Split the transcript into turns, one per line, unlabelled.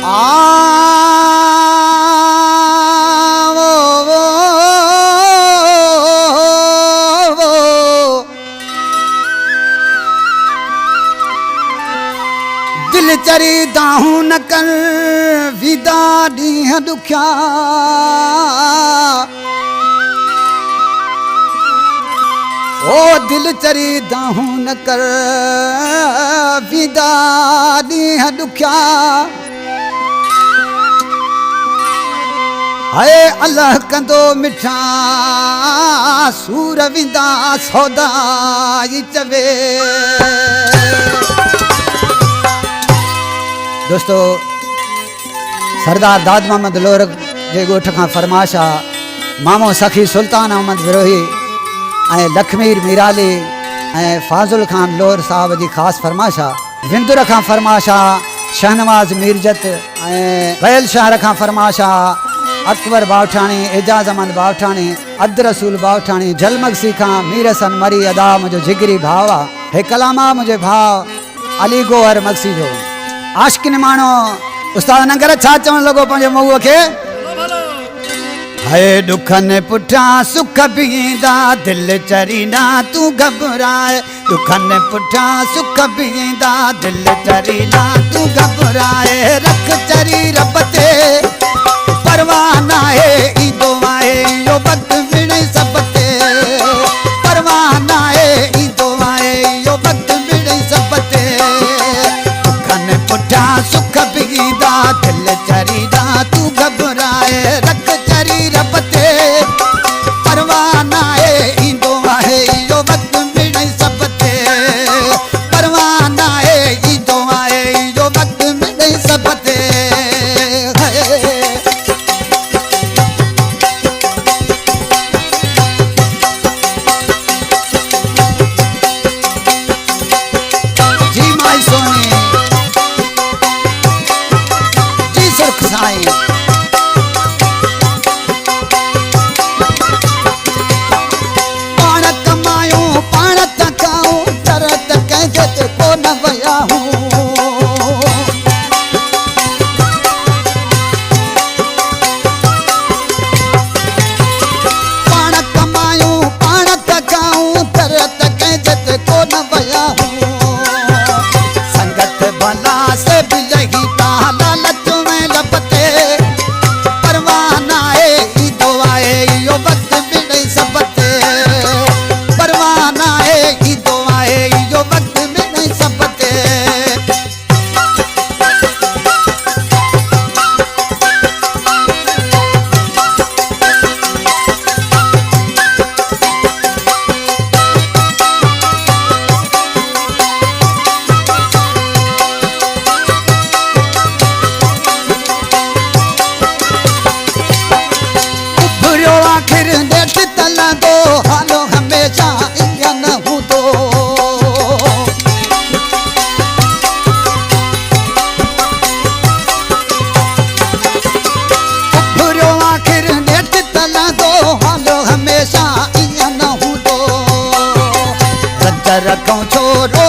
दिल चरी दाहू न कर विदा ॾींहं ॾुखिया ओ दिल चरी दाहू न कर विदा ॾींहं ॾुखिया हाय अल्लाह कंदो मिठा सूर विंदा सौदा ई चवे। दोस्तों सरदार दाद मोहम्मद लोहर जे ॻोठ खां फरमाश आहे मामो सखी सुल्तान अहमद विरोही ऐं लखमीर मीराली ऐं फाज़ुल खान लोहर साहब जी ख़ासि फरमाश आहे। विंदुर खां फरमाश आहे शहनवाज़ मीरजत ऐं बयल शहर खां फरमाश आहे अकबर बावठाणी एजाज अहमद बावठाणी अब्द रसूल बावठाणी जलमगसी खां मीर हसन मरी अदा मुंहिंजो जिगरी भाउ आहे। हे कलामा मुंहिंजे भाउ अली गोहर मगसी जो आशिकिन माण्हू उस्ताद नंगर छा चवण लॻो पंहिंजे मऊअ खे हाय दुखनि पुठियां सुख बीहंदा दिल चरींदा तूं घबराए दुखनि पुठियां सुख बीहंदा दिल चरींदा तूं घबराए रख चरी रब ते परवाह नाहे ईंदो आहे इहो वक़्त मिड़ई सब ते परवाह नाहे ईंदो आहे इहो वक़्त मिड़ई सब ते दुखनि पुठियां सुख बीहंदा दिल चरींदा तूं घबराए रख चरी रब ते परवाह नाहे ईंदो आहे इहो वक़्त मिड़ई सब ते परवाह नाहे ईंदो आहे इहो वक़्त मिड़ई सब ते। जी माई सोनी जी सुर्ख साईं रखूं छोरो